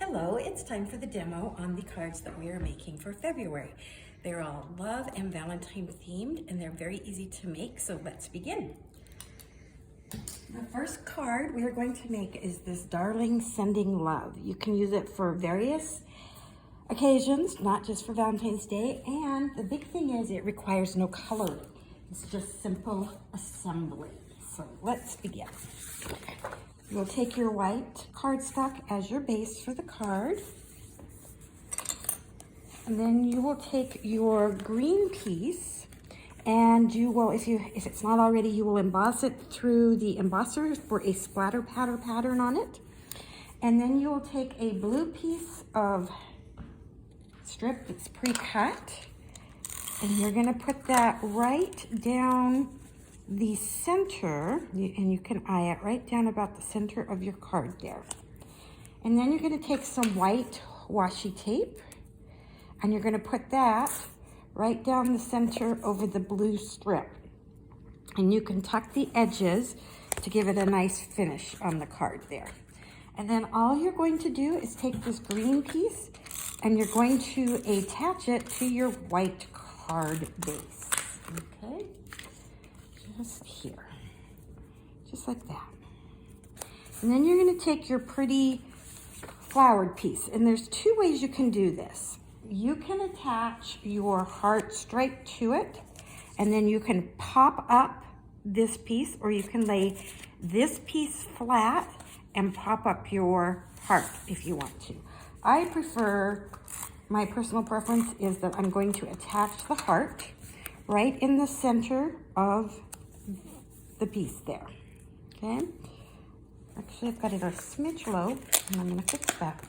Hello, it's time for the demo on the cards that we are making for February. They're all love and Valentine themed and they're very easy to make, so let's begin. The first card we are going to make is this Darling Sending Love. You can use it for various occasions, not just for Valentine's Day, and the big thing is it requires no color. It's just simple assembly. So let's begin. You'll take your white cardstock as your base for the card. And then you will take your green piece and you will, if it's not already, you will emboss it through the embosser for a splatter pattern on it. And then you will take a blue piece of strip that's pre-cut and you're gonna put that right down the center, and you can eye it right down about the center of your card there. And then you're going to take some white washi tape and you're going to put that right down the center over the blue strip. And you can tuck the edges to give it a nice finish on the card there. And then all you're going to do is take this green piece and you're going to attach it to your white card base. Okay? Just here, just like that. And then you're going to take your pretty flowered piece, and there's two ways you can do this. You can attach your heart straight to it, and then you can pop up this piece, or you can lay this piece flat and pop up your heart if you want to. I prefer, my personal preference is that I'm going to attach the heart right in the center of the piece there, okay? Actually, I've got it a smidge low, and I'm gonna fix that.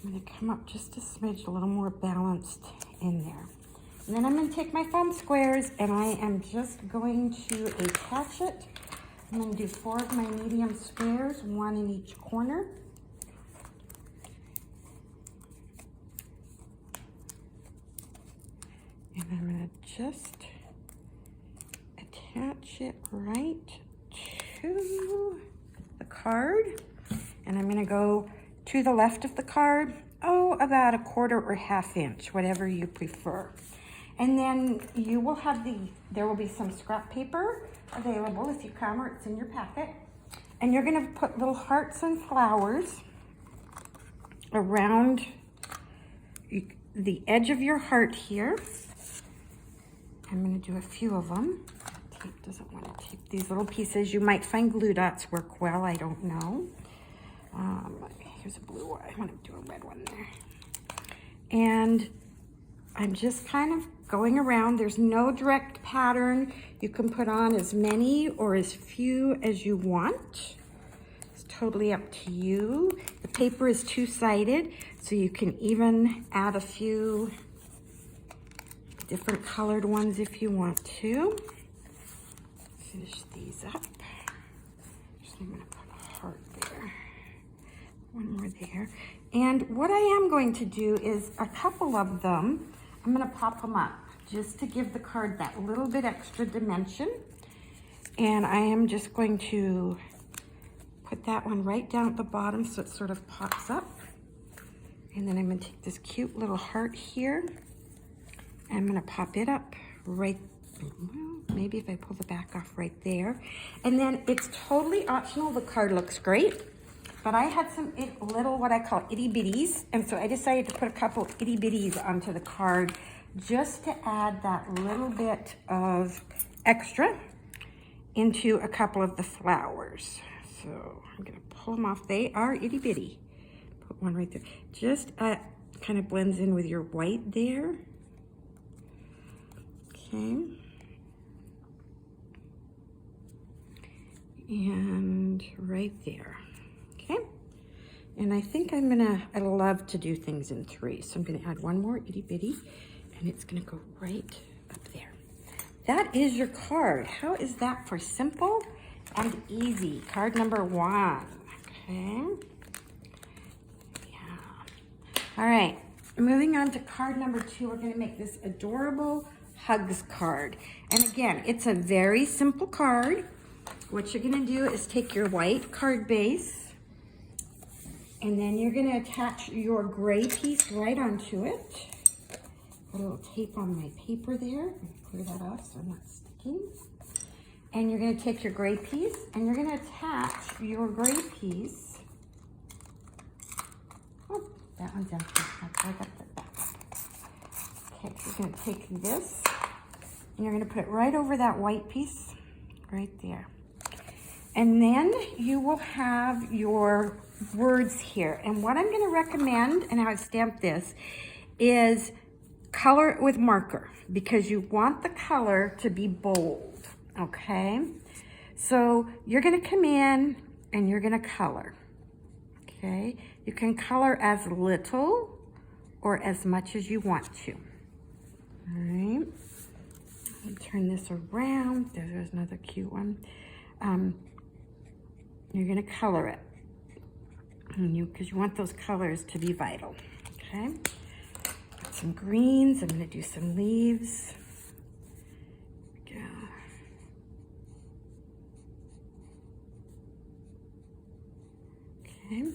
I'm gonna come up just a smidge, a little more balanced in there. And then I'm gonna take my foam squares, and I am just going to attach it. I'm gonna do 4 of my medium squares, 1 in each corner. And I'm gonna just attach it right to the card, and I'm going to go to the left of the card, about 1/4 or 1/2 inch, whatever you prefer. And then you will have there will be some scrap paper available if you come, or it's in your packet. And you're going to put little hearts and flowers around the edge of your heart here. I'm going to do a few of them. Tape doesn't want to tape these little pieces. You might find glue dots work well. I don't know. Here's a blue one. I'm going to do a red one there. And I'm just kind of going around. There's no direct pattern. You can put on as many or as few as you want. It's totally up to you. The paper is two-sided, so you can even add a few different colored ones if you want to. Finish these up. So I'm going to put a heart there. One more there. And what I am going to do is a couple of them, I'm going to pop them up just to give the card that little bit extra dimension. And I am just going to put that one right down at the bottom so it sort of pops up. And then I'm going to take this cute little heart here. I'm going to pop it up right, well, maybe if I pull the back off right there. And then it's totally optional. The card looks great, but I had some little, what I call itty bitties. And so I decided to put a couple itty bitties onto the card just to add that little bit of extra into a couple of the flowers. So I'm going to pull them off. They are itty bitty. Put one right there. Just kind of blends in with your white there. Okay, and right there. Okay, and I think I love to do things in 3, so I'm gonna add one more itty bitty, and it's gonna go right up there. That is your card. How is that for simple and easy? Card number 1. Okay, yeah. All right, moving on to card number 2. We're gonna make this adorable hugs card. And again, it's a very simple card. What you're gonna do is take your white card base And then you're gonna attach your gray piece right onto it. Put a little tape on my paper there. Clear that off so I'm not sticking. And you're gonna take your gray piece and you're gonna attach your gray piece. Oh, that one's empty. I got that back. Okay, so you're gonna take this and you're gonna put it right over that white piece, right there. And then you will have your words here. And what I'm gonna recommend, and how I stamped this, is color it with marker because you want the color to be bold, okay? So you're gonna come in and you're gonna color, okay? You can color as little or as much as you want to, all right? Let me turn this around. There's another cute one. You're gonna color it because you want those colors to be vital, okay? Got some greens, I'm gonna do some leaves. Go. Okay,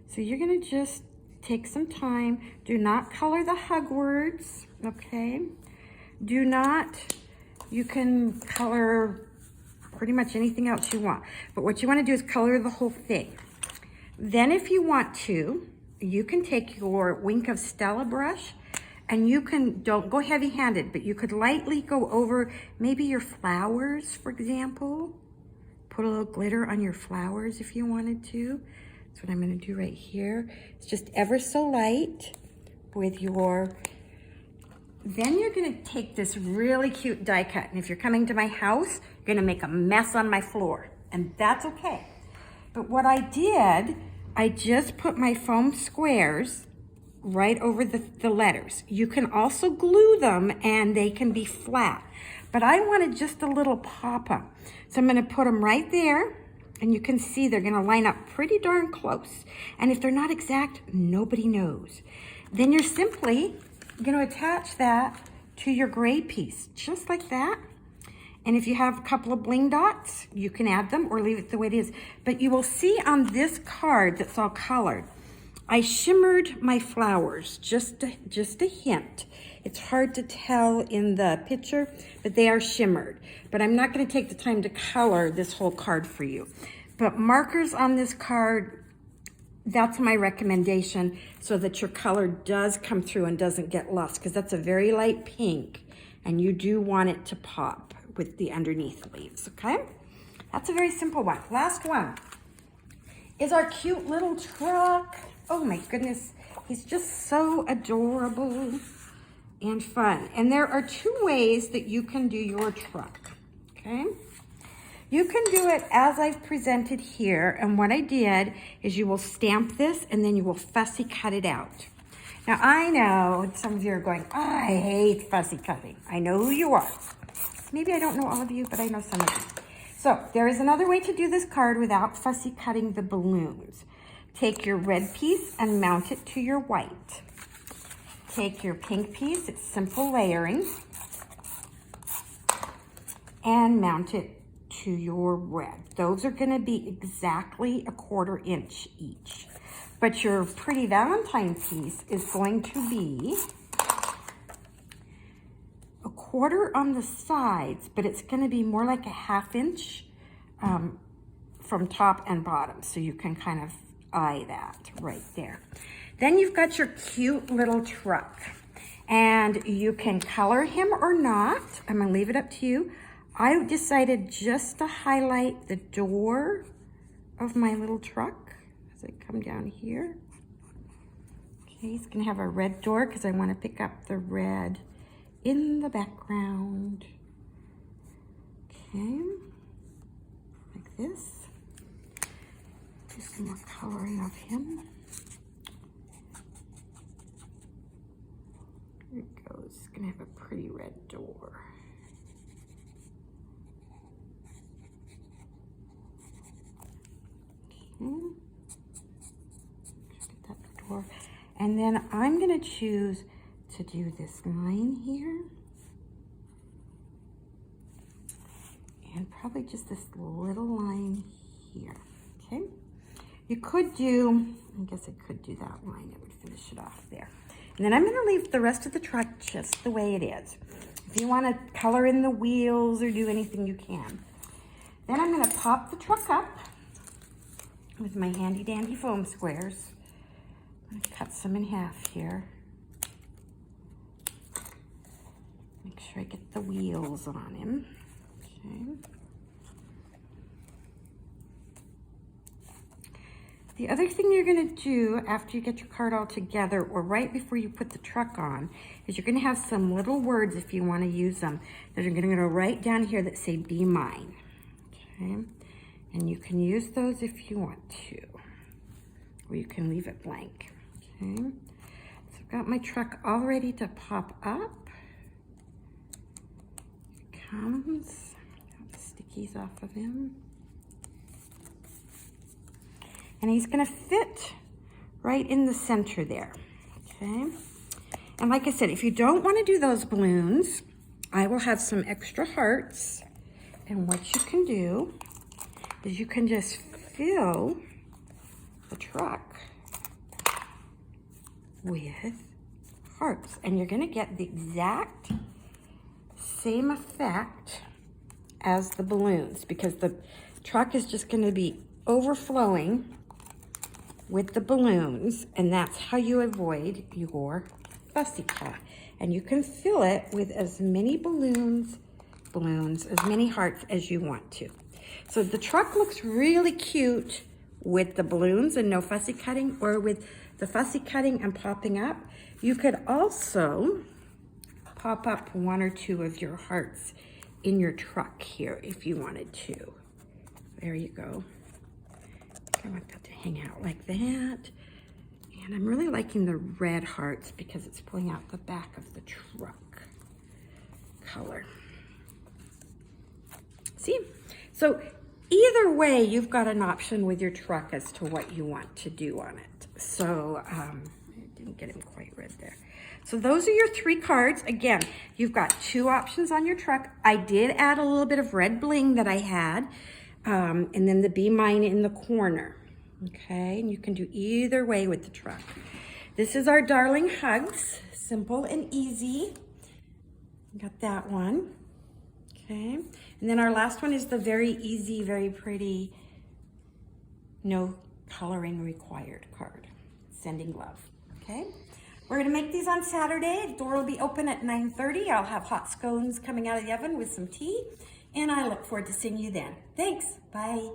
so you're gonna just take some time. Do not color the hug words, okay? Do not, you can color pretty much anything else you want. But what you want to do is color the whole thing. Then if you want to, you can take your Wink of Stella brush and you can, don't go heavy-handed, but you could lightly go over maybe your flowers, for example. Put a little glitter on your flowers if you wanted to. That's what I'm going to do right here. It's just ever so light with your... Then you're gonna take this really cute die cut, and if you're coming to my house, you're gonna make a mess on my floor, and that's okay. But what I did, I just put my foam squares right over the letters. You can also glue them and they can be flat, but I wanted just a little pop-up. So I'm gonna put them right there, and you can see they're gonna line up pretty darn close. And if they're not exact, nobody knows. Then you're simply gonna attach that to your gray piece, just like that. And if you have a couple of bling dots, you can add them or leave it the way it is. But you will see on this card that's all colored, I shimmered my flowers, just a hint. It's hard to tell in the picture, but they are shimmered. But I'm not gonna take the time to color this whole card for you. But markers on this card, that's my recommendation so that your color does come through and doesn't get lost, because that's a very light pink and you do want it to pop with the underneath leaves, okay? That's a very simple one. Last one is our cute little truck. Oh my goodness, he's just so adorable and fun. And there are two ways that you can do your truck, okay? You can do it as I've presented here, and what I did is you will stamp this and then you will fussy cut it out. Now I know some of you are going, I hate fussy cutting. I know who you are. Maybe I don't know all of you, but I know some of you. So there is another way to do this card without fussy cutting the balloons. Take your red piece and mount it to your white. Take your pink piece, it's simple layering, and mount it to your red. Those are going to be exactly 1/4 inch each. But your pretty Valentine piece is going to be 1/4 on the sides, but it's going to be more like 1/2 inch from top and bottom. So you can kind of eye that right there. Then you've got your cute little truck, and you can color him or not. I'm going to leave it up to you. I decided just to highlight the door of my little truck as I come down here. Okay, he's gonna have a red door because I want to pick up the red in the background. Okay, like this. Do some more coloring of him. Here it goes. It's gonna have a pretty red door. Get that door. And then I'm going to choose to do this line here. And probably just this little line here. Okay. You could do, I guess I could do that line. It would finish it off there. And then I'm going to leave the rest of the truck just the way it is. If you want to color in the wheels or do anything, you can. Then I'm going to pop the truck up with my handy dandy foam squares. I'm going to cut some in half here. Make sure I get the wheels on him. Okay. The other thing you're going to do after you get your card all together, or right before you put the truck on, is you're going to have some little words, if you want to use them, that are going to go right down here that say "Be Mine." Okay, and you can use those if you want to, or you can leave it blank. Okay, so I've got my truck all ready to pop up. Here it comes. Got the stickies off of him. And he's gonna fit right in the center there, okay? And like I said, if you don't wanna do those balloons, I will have some extra hearts. And what you can do is you can just fill the truck with hearts. And you're gonna get the exact same effect as the balloons, because the truck is just gonna be overflowing with the balloons, and that's how you avoid your fussy cut. And you can fill it with as many balloons, as many hearts as you want to. So the truck looks really cute with the balloons and no fussy cutting, or with the fussy cutting and popping up. You could also pop up one or two of your hearts in your truck here if you wanted to. There you go. I want that to hang out like that. And I'm really liking the red hearts because it's pulling out the back of the truck color. See? So either way, you've got an option with your truck as to what you want to do on it. So I didn't get him quite red there. So those are your 3 cards. Again, you've got 2 options on your truck. I did add a little bit of red bling that I had. And then the "Be Mine" in the corner, okay? And you can do either way with the truck. This is our Darling Hugs, simple and easy. Got that one, okay? And then our last one is the very easy, very pretty, no coloring required card, Sending Love, okay? We're gonna make these on Saturday. The door will be open at 9:30. I'll have hot scones coming out of the oven with some tea. And I look forward to seeing you then. Thanks. Bye.